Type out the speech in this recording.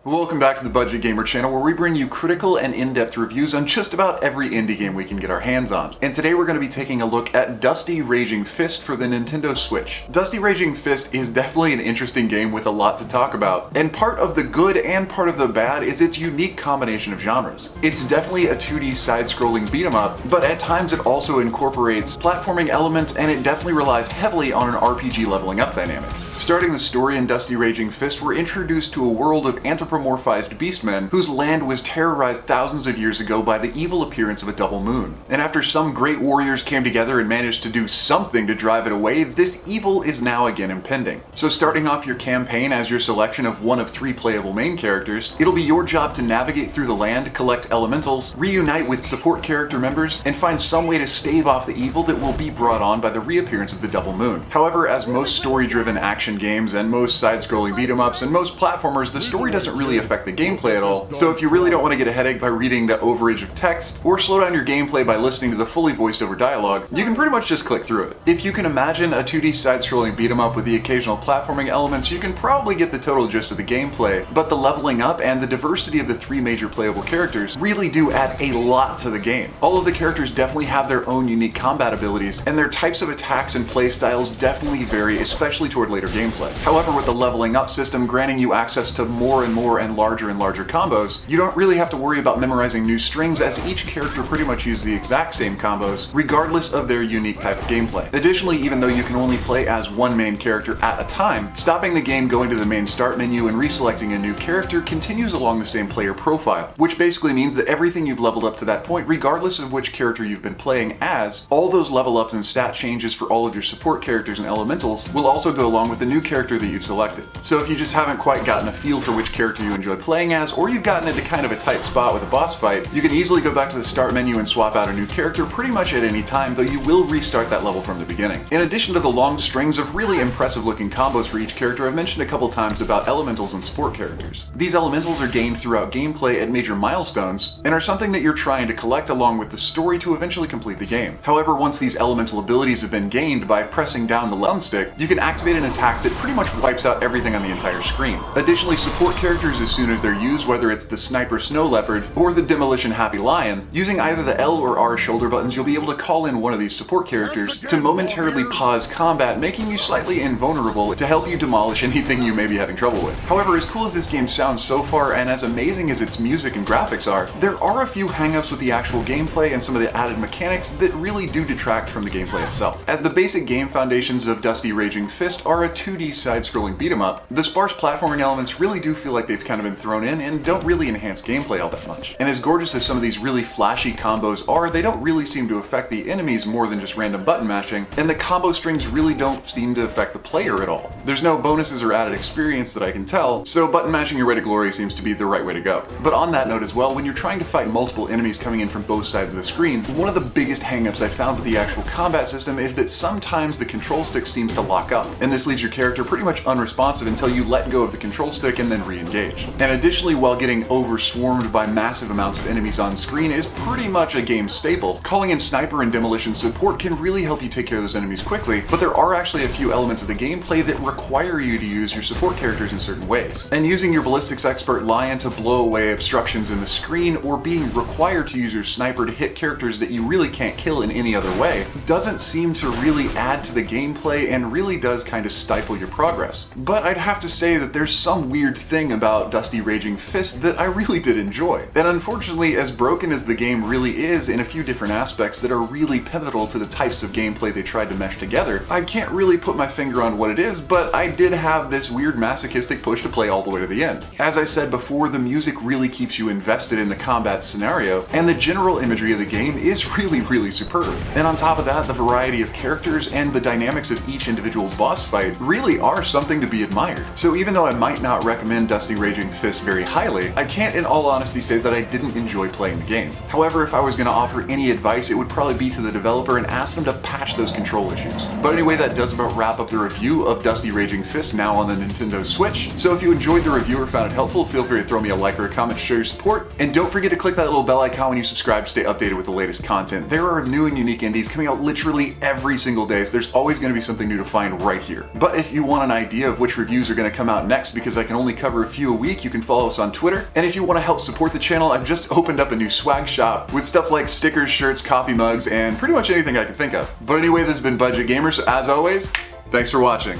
Welcome back to the Budget Gamer channel, where we bring you critical and in-depth reviews on just about every indie game we can get our hands on. And today we're going to be taking a look at Dusty Raging Fist for the Nintendo Switch. Dusty Raging Fist is definitely an interesting game with a lot to talk about, and part of the good and part of the bad is its unique combination of genres. It's definitely a 2D side-scrolling beat-em-up, but at times it also incorporates platforming elements, and it definitely relies heavily on an RPG leveling up dynamic. Starting the story in Dusty Raging Fist, we're introduced to a world of anthropomorphized beastmen whose land was terrorized thousands of years ago by the evil appearance of a double moon. And after some great warriors came together and managed to do something to drive it away, this evil is now again impending. So starting off your campaign as your selection of one of 3 playable main characters, it'll be your job to navigate through the land, collect elementals, reunite with support character members, and find some way to stave off the evil that will be brought on by the reappearance of the double moon. However, as most story-driven action games and most side-scrolling beat-em-ups and most platformers, the story doesn't really affect the gameplay at all. So if you really don't want to get a headache by reading the overage of text, or slow down your gameplay by listening to the fully voiced over dialogue, you can pretty much just click through it. If you can imagine a 2D side-scrolling beat-em-up with the occasional platforming elements, you can probably get the total gist of the gameplay, but the leveling up and the diversity of the 3 major playable characters really do add a lot to the game. All of the characters definitely have their own unique combat abilities, and their types of attacks and playstyles definitely vary, especially toward later gameplay. However, with the leveling up system granting you access to more and larger combos, you don't really have to worry about memorizing new strings, as each character pretty much uses the exact same combos, regardless of their unique type of gameplay. Additionally, even though you can only play as one main character at a time, stopping the game, going to the main start menu, and reselecting a new character continues along the same player profile, which basically means that everything you've leveled up to that point, regardless of which character you've been playing as, all those level ups and stat changes for all of your support characters and elementals will also go along with the new character that you've selected. So if you just haven't quite gotten a feel for which character you enjoy playing as, or you've gotten into kind of a tight spot with a boss fight, you can easily go back to the start menu and swap out a new character pretty much at any time, though you will restart that level from the beginning. In addition to the long strings of really impressive looking combos for each character, I've mentioned a couple times about elementals and support characters. These elementals are gained throughout gameplay at major milestones, and are something that you're trying to collect along with the story to eventually complete the game. However, once these elemental abilities have been gained, by pressing down the thumbstick, you can activate an attack that pretty much wipes out everything on the entire screen. Additionally, support characters, as soon as they're used, whether it's the Sniper Snow Leopard or the Demolition Happy Lion, using either the L or R shoulder buttons, you'll be able to call in one of these support characters to momentarily pause combat, making you slightly invulnerable to help you demolish anything you may be having trouble with. However, as cool as this game sounds so far, and as amazing as its music and graphics are, there are a few hangups with the actual gameplay and some of the added mechanics that really do detract from the gameplay itself. As the basic game foundations of Dusty Raging Fist are a 2D side-scrolling beat-em-up, the sparse platforming elements really do feel like they've kind of been thrown in and don't really enhance gameplay all that much. And as gorgeous as some of these really flashy combos are, they don't really seem to affect the enemies more than just random button mashing, and the combo strings really don't seem to affect the player at all. There's no bonuses or added experience that I can tell, so button mashing your way to glory seems to be the right way to go. But on that note as well, when you're trying to fight multiple enemies coming in from both sides of the screen, one of the biggest hangups I found with the actual combat system is that sometimes the control stick seems to lock up, and this leaves your character pretty much unresponsive until you let go of the control stick and then re-engage. And additionally, while getting overswarmed by massive amounts of enemies on screen is pretty much a game staple, calling in sniper and demolition support can really help you take care of those enemies quickly, but there are actually a few elements of the gameplay that require you to use your support characters in certain ways. And using your ballistics expert Lion to blow away obstructions in the screen, or being required to use your sniper to hit characters that you really can't kill in any other way, doesn't seem to really add to the gameplay and really does kind of stifle your progress. But I'd have to say that there's some weird thing about Dusty Raging Fist that I really did enjoy. And unfortunately, as broken as the game really is in a few different aspects that are really pivotal to the types of gameplay they tried to mesh together, I can't really put my finger on what it is, but I did have this weird masochistic push to play all the way to the end. As I said before, the music really keeps you invested in the combat scenario, and the general imagery of the game is really superb. And on top of that, the variety of characters and the dynamics of each individual boss fight really are something to be admired. So even though I might not recommend Dusty Raging Fist very highly, I can't in all honesty say that I didn't enjoy playing the game. However, if I was going to offer any advice, it would probably be to the developer and ask them to patch those control issues. But anyway, that does about wrap up the review of Dusty Raging Fist now on the Nintendo Switch. So if you enjoyed the review or found it helpful, feel free to throw me a like or a comment to show your support. And don't forget to click that little bell icon when you subscribe to stay updated with the latest content. There are new and unique indies coming out literally every single day, so there's always going to be something new to find right here. But if you want an idea of which reviews are going to come out next, because I can only cover a few a week, you can follow us on Twitter. And if you want to help support the channel, I've just opened up a new swag shop with stuff like stickers, shirts, coffee mugs, and pretty much anything I can think of. But anyway, this has been Budget Gamer, so as always, thanks for watching.